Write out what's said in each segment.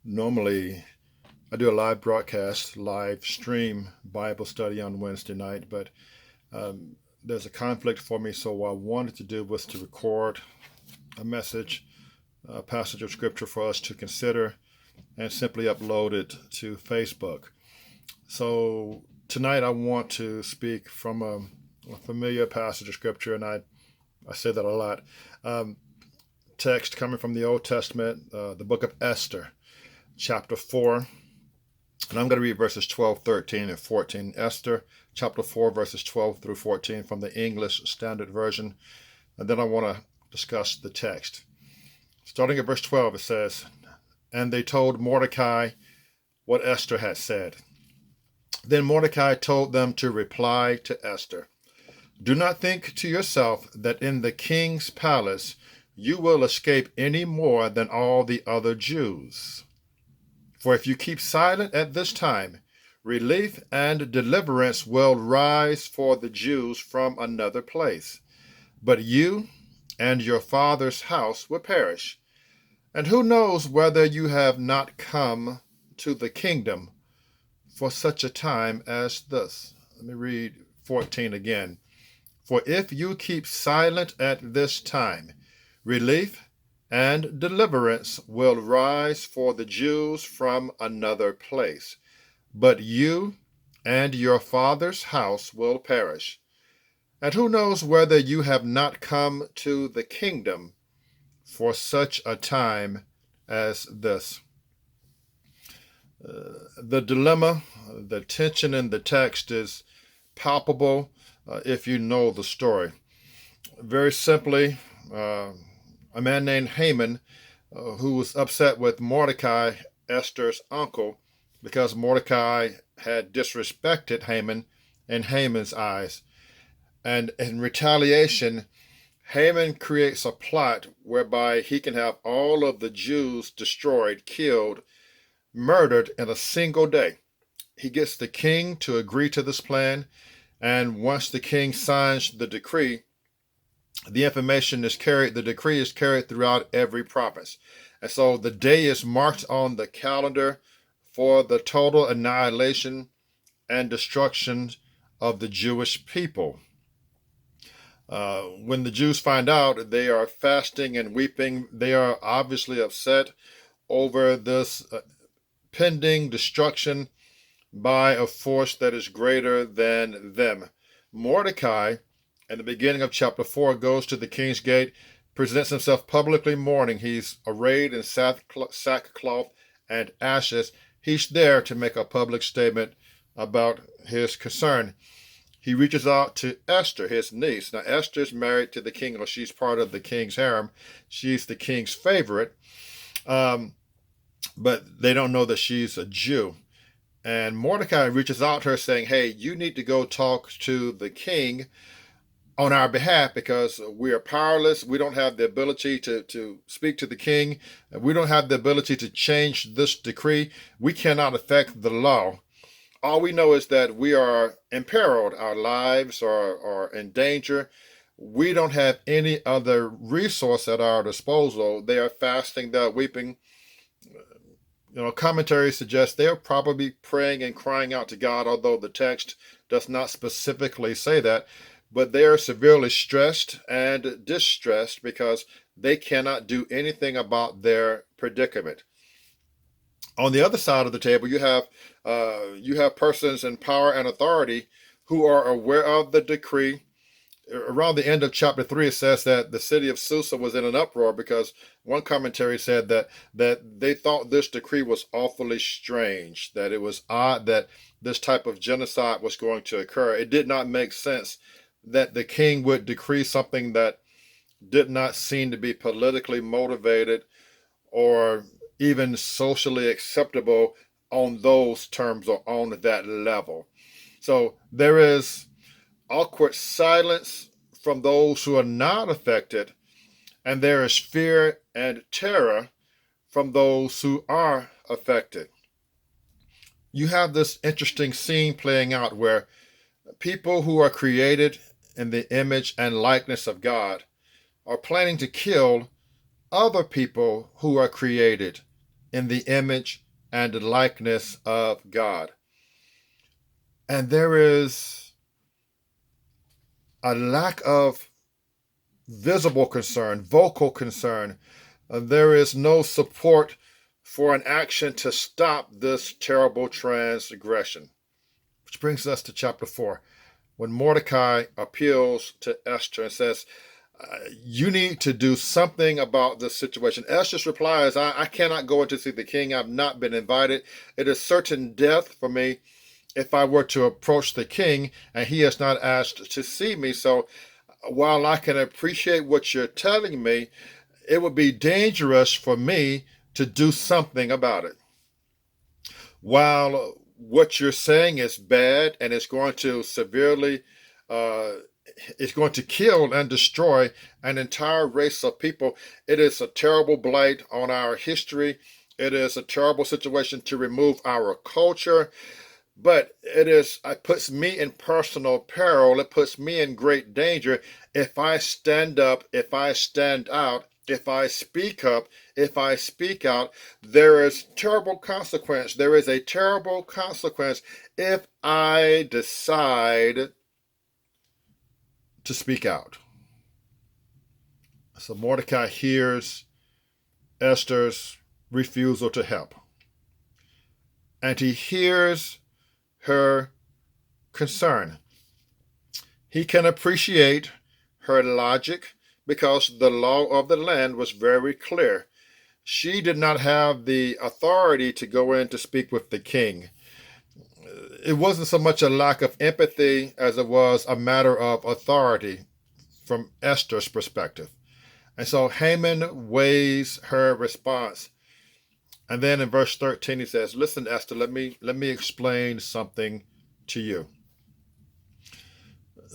Normally, I do a live broadcast, live stream Bible study on Wednesday night, but there's a conflict for me. So what I wanted to do was to record a message, a passage of scripture for us to consider, and simply upload it to Facebook. So tonight I want to speak from a familiar passage of scripture, and I say that a lot. Um, Text coming from the Old Testament, the book of Esther, chapter 4. And I'm going to read verses 12, 13, and 14. Esther, chapter 4, verses 12 through 14 from the English Standard Version. And then I want to discuss the text. Starting at verse 12, it says, "And they told Mordecai what Esther had said. Then Mordecai told them to reply to Esther, 'Do not think to yourself that in the king's palace you will escape any more than all the other Jews. For if you keep silent at this time, relief and deliverance will rise for the Jews from another place. But you and your father's house will perish. And who knows whether you have not come to the kingdom for such a time as this?'" Let me read 14 again. "For if you keep silent at this time, relief and deliverance will rise for the Jews from another place. But you and your father's house will perish. And who knows whether you have not come to the kingdom for such a time as this?" The dilemma, the tension in the text is palpable if you know the story. Very simply, a man named Haman, who was upset with Mordecai, Esther's uncle, because Mordecai had disrespected Haman in Haman's eyes. And in retaliation, Haman creates a plot whereby he can have all of the Jews destroyed, killed, murdered in a single day. He gets the king to agree to this plan, and once the king signs the decree, the decree is carried throughout every province. And so the day is marked on the calendar for the total annihilation and destruction of the Jewish people. When the Jews find out, they are fasting and weeping. They are obviously upset over this pending destruction by a force that is greater than them. Mordecai, in the beginning of chapter 4, goes to the king's gate, presents himself publicly mourning. He's arrayed in sackcloth and ashes. He's there to make a public statement about his concern. He reaches out to Esther, his niece. Now, Esther's married to the king, or she's part of the king's harem. She's the king's favorite, but they don't know that she's a Jew. And Mordecai reaches out to her saying, "Hey, you need to go talk to the king on our behalf because we are powerless. We don't have the ability to speak to the king. We don't have the ability to change this decree. We cannot affect the law. All we know is that we are imperiled. Our lives are in danger. We don't have any other resource at our disposal. They are fasting, they're weeping." Commentaries suggest they're probably praying and crying out to God, although the text does not specifically say that. But they are severely stressed and distressed because they cannot do anything about their predicament. On the other side of the table, you have persons in power and authority who are aware of the decree. Around the end of chapter 3, it says that the city of Susa was in an uproar because one commentary said that they thought this decree was awfully strange, that it was odd that this type of genocide was going to occur. It did not make sense that the king would decree something that did not seem to be politically motivated or even socially acceptable on those terms or on that level. So there is awkward silence from those who are not affected, and there is fear and terror from those who are affected. You have this interesting scene playing out where people who are created in the image and likeness of God are planning to kill other people who are created in the image and the likeness of God. And there is a lack of visible concern, vocal concern. There is no support for an action to stop this terrible transgression. Which brings us to chapter 4, when Mordecai appeals to Esther and says, you need to do something about this situation. Esther replies, I cannot go in to see the king. I've not been invited. It is certain death for me if I were to approach the king, and he has not asked to see me. So while I can appreciate what you're telling me, it would be dangerous for me to do something about it. While what you're saying is bad and it's going to severely, it's going to kill and destroy an entire race of people, it is a terrible blight on our history. It is a terrible situation to remove our culture. But it puts me in personal peril. It puts me in great danger if I stand up, if I stand out, if I speak up, if I speak out. There is terrible consequence. There is a terrible consequence if I decide to speak out. So Mordecai hears Esther's refusal to help. And he hears her concern. He can appreciate her logic because the law of the land was very clear. She did not have the authority to go in to speak with the king. It wasn't so much a lack of empathy as it was a matter of authority from Esther's perspective. And so Haman weighs her response. And then in verse 13, he says, listen, Esther, let me explain something to you.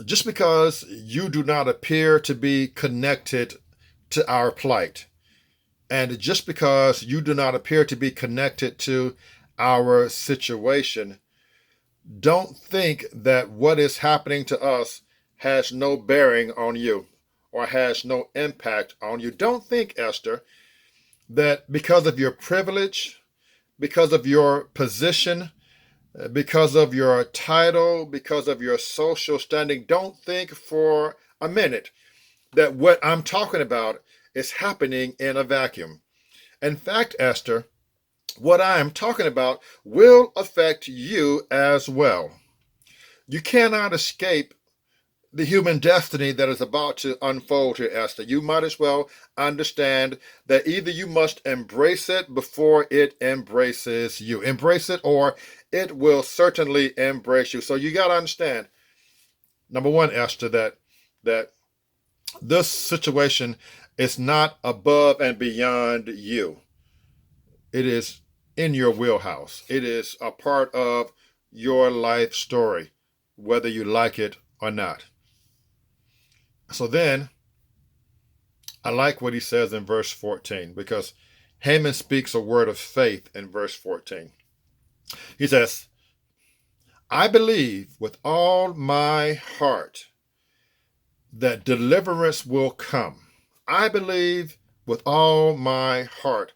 Just because you do not appear to be connected to our plight, and just because you do not appear to be connected to our situation, don't think that what is happening to us has no bearing on you or has no impact on you. Don't think, Esther, that because of your privilege, because of your position, because of your title, because of your social standing, don't think for a minute that what I'm talking about is happening in a vacuum. In fact, Esther, what I am talking about will affect you as well. You cannot escape the human destiny that is about to unfold here, Esther. You might as well understand that either you must embrace it before it embraces you. Embrace it or it will certainly embrace you. So you got to understand, number one, Esther, that this situation is not above and beyond you. It is in your wheelhouse. It is a part of your life story, whether you like it or not. So then, I like what he says in verse 14, because Haman speaks a word of faith in verse 14. He says, I believe with all my heart that deliverance will come. I believe with all my heart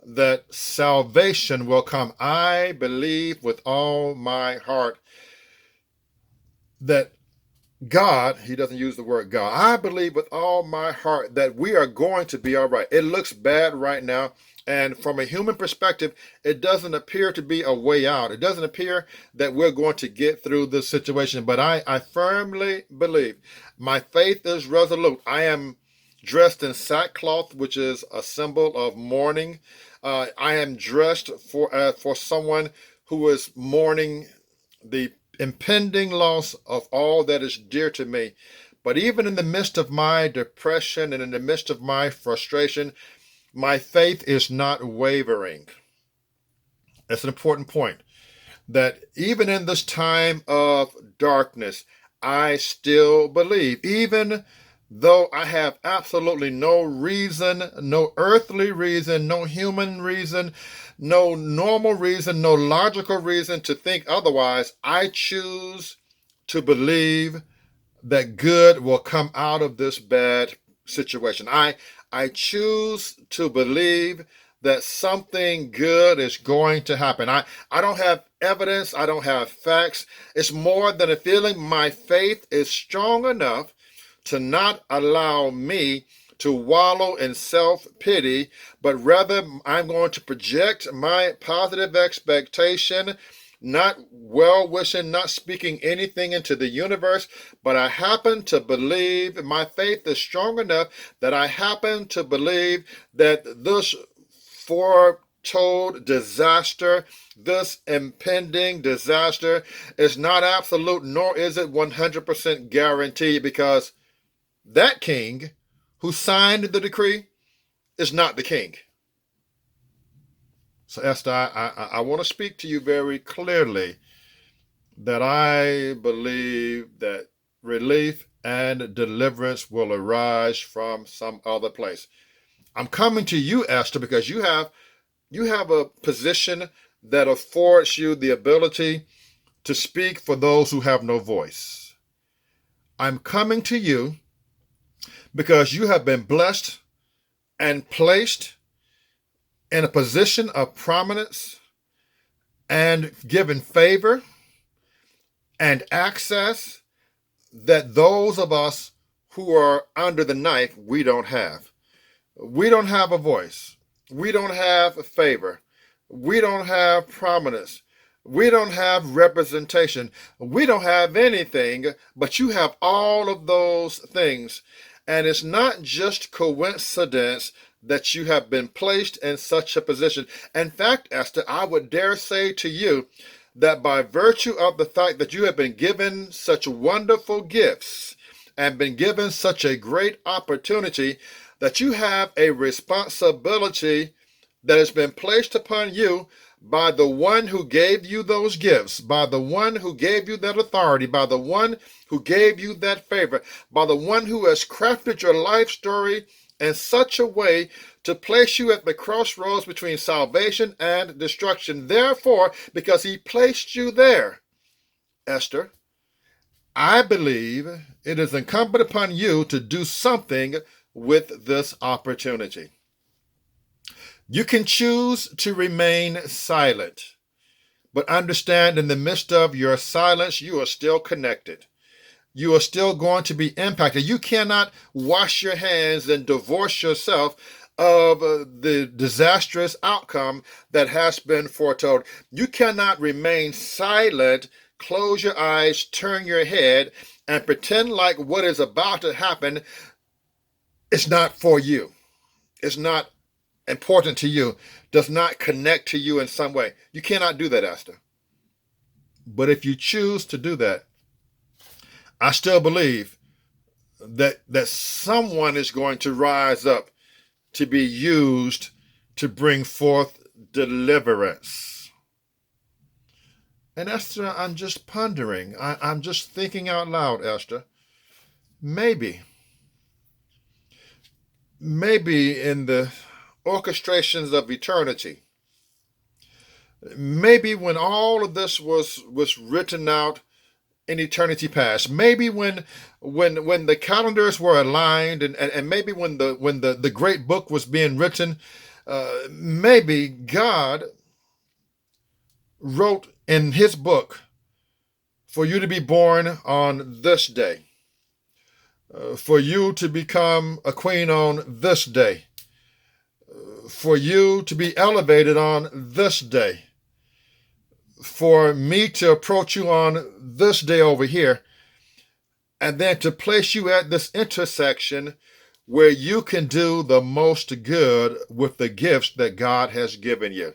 that salvation will come. I believe with all my heart that God, he doesn't use the word God. I believe with all my heart that we are going to be all right. It looks bad right now. And from a human perspective, it doesn't appear to be a way out. It doesn't appear that we're going to get through this situation. But I firmly believe, my faith is resolute. I am dressed in sackcloth, which is a symbol of mourning. I am dressed for someone who is mourning the impending loss of all that is dear to me. But even in the midst of my depression and in the midst of my frustration, my faith is not wavering. That's an important point, that even in this time of darkness, I still believe, even though I have absolutely no reason, no earthly reason, no human reason, no normal reason, no logical reason to think otherwise, I choose to believe that good will come out of this bad situation. I choose to believe that something good is going to happen. I don't have evidence, I don't have facts. It's more than a feeling. My faith is strong enough to not allow me to wallow in self-pity, but rather I'm going to project my positive expectation, not well-wishing, not speaking anything into the universe, but I happen to believe, my faith is strong enough that I happen to believe that this foretold disaster, this impending disaster, is not absolute, nor is it 100% guaranteed, because that king who signed the decree is not the king. So Esther, I want to speak to you very clearly that I believe that relief and deliverance will arise from some other place. I'm coming to you, Esther, because you have a position that affords you the ability to speak for those who have no voice. I'm coming to you because you have been blessed and placed in a position of prominence and given favor and access that those of us who are under the knife, we don't have. We don't have a voice. We don't have a favor. We don't have prominence. We don't have representation. We don't have anything, but you have all of those things. And it's not just coincidence that you have been placed in such a position. In fact, Esther, I would dare say to you that by virtue of the fact that you have been given such wonderful gifts and been given such a great opportunity, that you have a responsibility that has been placed upon you by the one who gave you those gifts, by the one who gave you that authority, by the one who gave you that favor, by the one who has crafted your life story in such a way to place you at the crossroads between salvation and destruction. Therefore, because he placed you there, Esther, I believe it is incumbent upon you to do something with this opportunity. You can choose to remain silent, but understand in the midst of your silence, you are still connected. You are still going to be impacted. You cannot wash your hands and divorce yourself of the disastrous outcome that has been foretold. You cannot remain silent, close your eyes, turn your head, and pretend like what is about to happen is not for you. It's not important to you, does not connect to you in some way. You cannot do that, Esther. But if you choose to do that, I still believe that someone is going to rise up to be used to bring forth deliverance. And Esther, I'm just pondering. I'm just thinking out loud, Esther. Maybe in the orchestrations of eternity, maybe when all of this was written out in eternity past, maybe when the calendars were aligned, and maybe when the great book was being written, maybe God wrote in his book for you to be born on this day, for you to become a queen on this day, for you to be elevated on this day, for me to approach you on this day over here, and then to place you at this intersection where you can do the most good with the gifts that God has given you.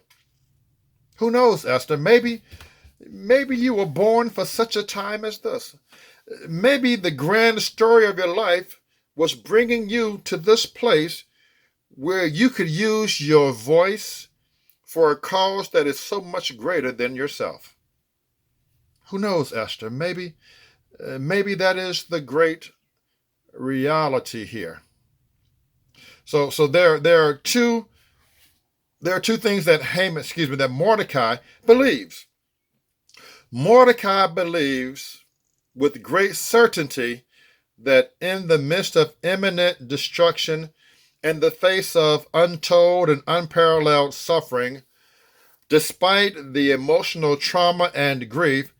Who knows, Esther? Maybe you were born for such a time as this. Maybe the grand story of your life was bringing you to this place where you could use your voice for a cause that is so much greater than yourself. Who knows, Esther? Maybe that is the great reality here. So there are two things that Mordecai believes. Mordecai believes with great certainty that in the midst of imminent destruction in the face of untold and unparalleled suffering, despite the emotional trauma and grief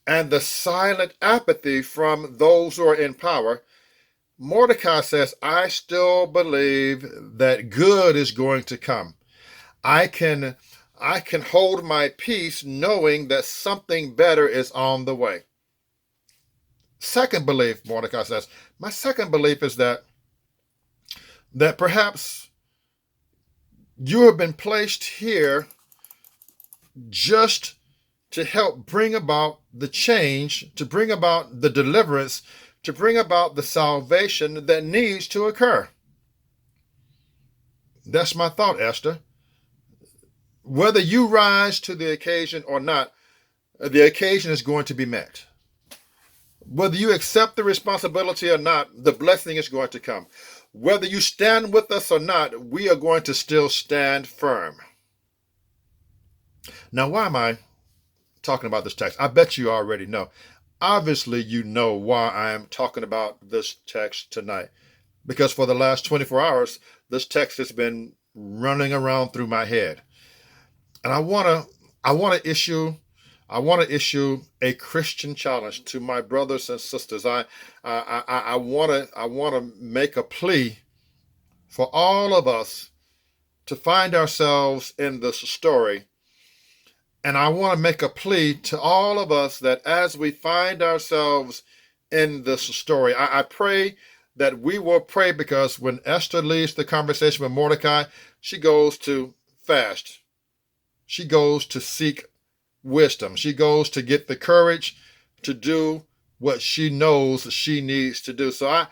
and the silent apathy from those who are in power, Mordecai says, I still believe that good is going to come. I can hold my peace knowing that something better is on the way. Second belief, Mordecai says, my second belief is that perhaps you have been placed here just to help bring about the change, to bring about the deliverance, to bring about the salvation that needs to occur. That's my thought, Esther. Whether you rise to the occasion or not, the occasion is going to be met. Whether you accept the responsibility or not, the blessing is going to come. Whether you stand with us or not, we are going to still stand firm. Now, why am I talking about this text? I bet you already know. Obviously, you know why I am talking about this text tonight. Because for the last 24 hours, this text has been running around through my head. And I want to issue a Christian challenge to my brothers and sisters. I want to make a plea for all of us to find ourselves in this story. And I want to make a plea to all of us that as we find ourselves in this story, I pray that we will pray, because when Esther leaves the conversation with Mordecai, she goes to fast. She goes to seek wisdom. She goes to get the courage to do what she knows she needs to do. So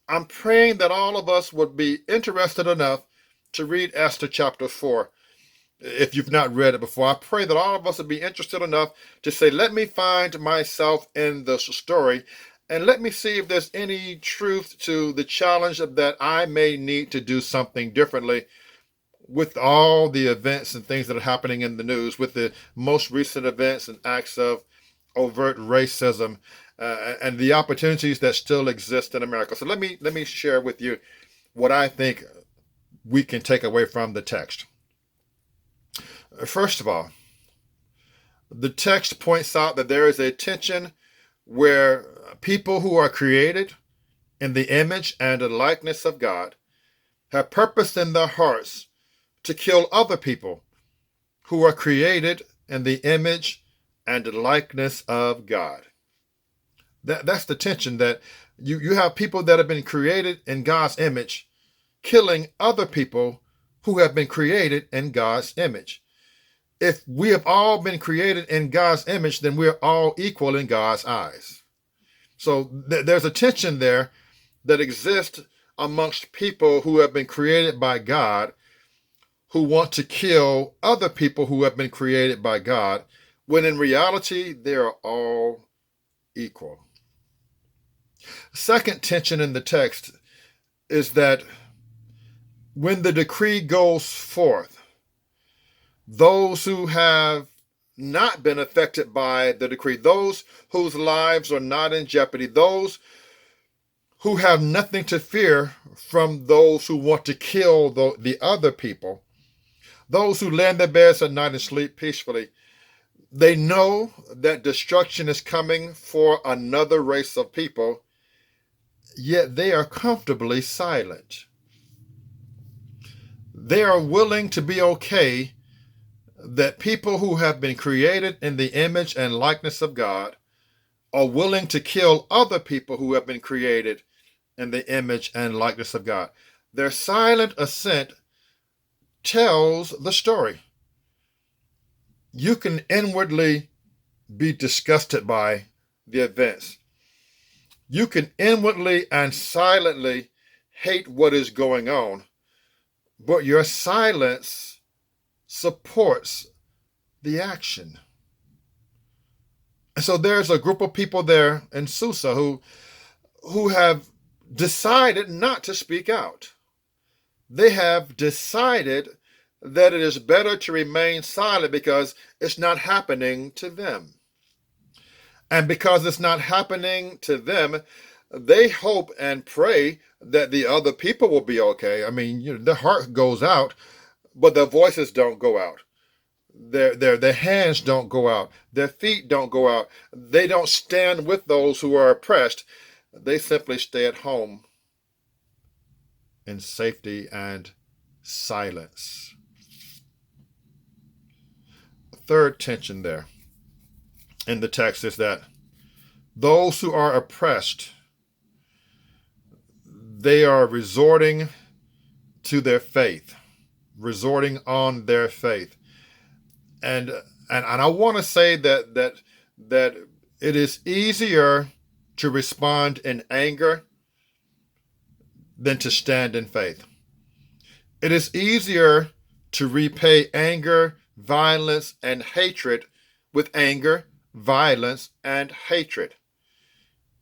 I'm praying that all of us would be interested enough to read Esther chapter 4. If you've not read it before, I pray that all of us would be interested enough to say, let me find myself in this story, and let me see if there's any truth to the challenge that I may need to do something differently with all the events and things that are happening in the news, with the most recent events and acts of overt racism, and the opportunities that still exist in America. So let me share with you what I think we can take away from the text. First of all, the text points out that there is a tension where people who are created in the image and the likeness of God have purpose in their hearts to kill other people who are created in the image and the likeness of God. That's the tension, that you have people that have been created in God's image killing other people who have been created in God's image. If we have all been created in God's image, then we're all equal in God's eyes. So there's a tension there that exists amongst people who have been created by God, who want to kill other people who have been created by God, when in reality, they are all equal. Second tension in the text is that when the decree goes forth, those who have not been affected by the decree, those whose lives are not in jeopardy, those who have nothing to fear from those who want to kill the other people, those who lay in their beds at night and sleep peacefully, they know that destruction is coming for another race of people, yet they are comfortably silent. They are willing to be okay that people who have been created in the image and likeness of God are willing to kill other people who have been created in the image and likeness of God. Their silent assent tells the story. You can inwardly be disgusted by the events. You can inwardly and silently hate what is going on, but your silence supports the action. And so there's a group of people there in Susa who have decided not to speak out. They have decided that it is better to remain silent because it's not happening to them. And because it's not happening to them, they hope and pray that the other people will be okay. I mean, their heart goes out, but their voices don't go out. Their hands don't go out. Their feet don't go out. They don't stand with those who are oppressed. They simply stay at home in safety and silence. Third tension there in the text is that those who are oppressed, they are resorting to their faith, resorting on their faith. And I want to say that it is easier to respond in anger than to stand in faith. It is easier to repay anger, violence, and hatred with anger, violence, and hatred.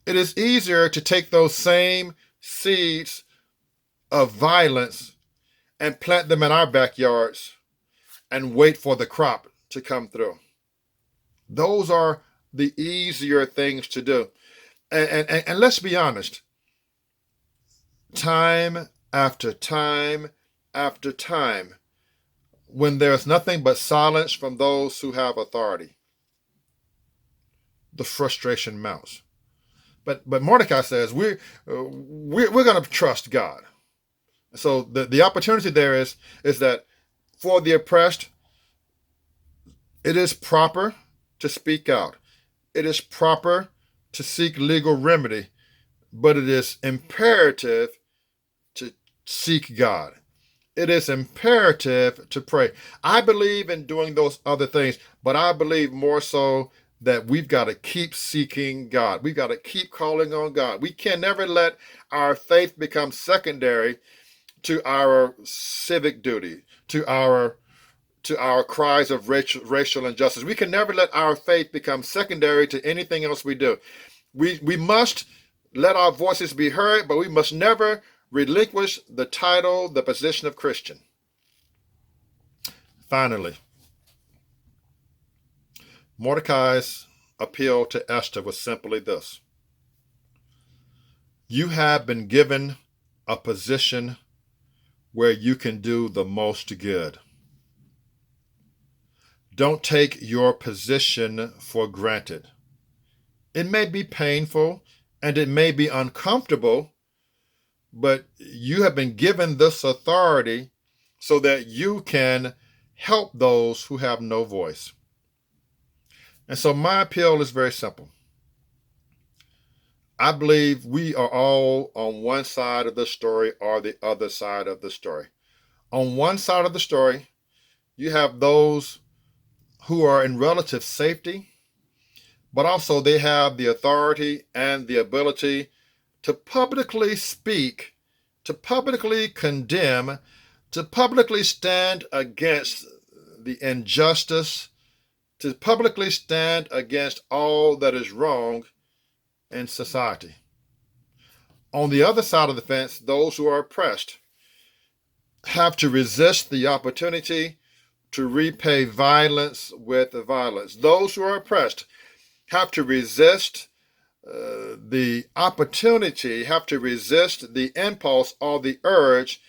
It is easier to take those same seeds of violence and plant them in our backyards and wait for the crop to come through. Those are the easier things to do. And let's be honest, time after time after time, when there's nothing but silence from those who have authority, the frustration mounts. But Mordecai says we're going to trust God. So the opportunity there is that for the oppressed, it is proper to speak out. It is proper to seek legal remedy, but it is imperative to seek God. It is imperative to pray. I believe in doing those other things, but I believe more so that we've got to keep seeking God. We've got to keep calling on God. We can never let our faith become secondary to our civic duty, to our cries of racial injustice. We can never let our faith become secondary to anything else we do. We must let our voices be heard, but we must never relinquish the title, the position of Christian. Finally, Mordecai's appeal to Esther was simply this: you have been given a position where you can do the most good. Don't take your position for granted. It may be painful and it may be uncomfortable, but you have been given this authority so that you can help those who have no voice. And so my appeal is very simple. I believe we are all on one side of the story or the other side of the story. On one side of the story, you have those who are in relative safety, but also they have the authority and the ability to publicly speak, to publicly condemn, to publicly stand against the injustice, to publicly stand against all that is wrong in society. On the other side of the fence, those who are oppressed have to resist the opportunity to repay violence with violence. Those who are oppressed have to resist the opportunity, have to resist the impulse or the urge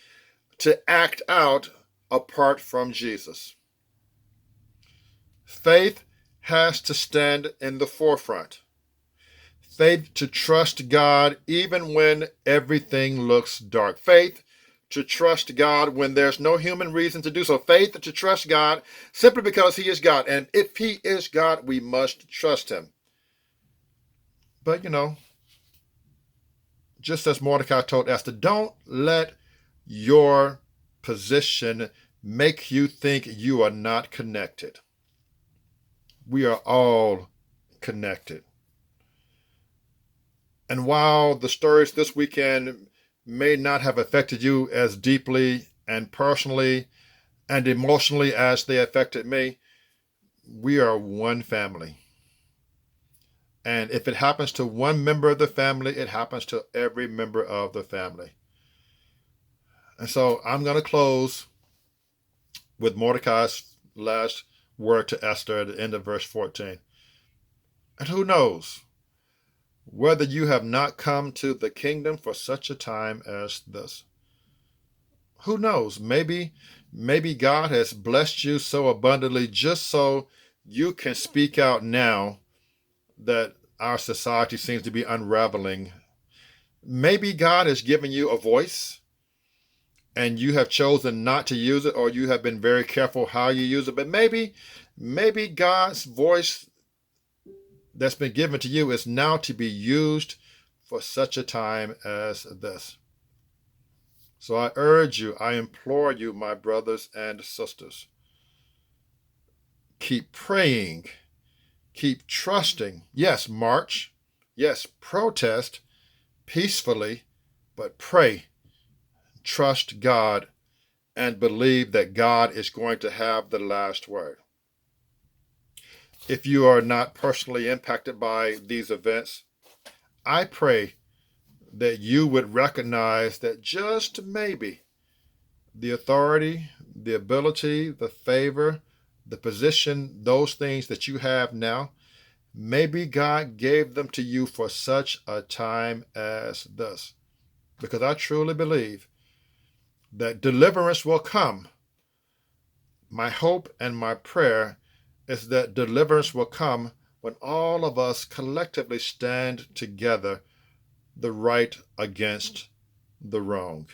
to act out apart from Jesus. Faith has to stand in the forefront. Faith to trust God even when everything looks dark. Faith to trust God when there's no human reason to do so. Faith to trust God simply because He is God. And if He is God, we must trust Him. But just as Mordecai told Esther, don't let your position make you think you are not connected. We are all connected. And while the stories this weekend may not have affected you as deeply and personally and emotionally as they affected me, we are one family. And if it happens to one member of the family, it happens to every member of the family. And so I'm going to close with Mordecai's last word to Esther at the end of verse 14. And who knows? whether you have not come to the kingdom for such a time as this. Who knows? Maybe God has blessed you so abundantly just so you can speak out now that our society seems to be unraveling. Maybe God has given you a voice and you have chosen not to use it, or you have been very careful how you use it. But maybe God's voice that's been given to you is now to be used for such a time as this. So I urge you, I implore you, my brothers and sisters, keep praying, keep trusting. Yes, march. Yes, protest peacefully, but pray, trust God, and believe that God is going to have the last word. If you are not personally impacted by these events, I pray that you would recognize that just maybe the authority, the ability, the favor, the position, those things that you have now, maybe God gave them to you for such a time as this. Because I truly believe that deliverance will come. My hope and my prayer is that deliverance will come when all of us collectively stand together, the right against the wrong.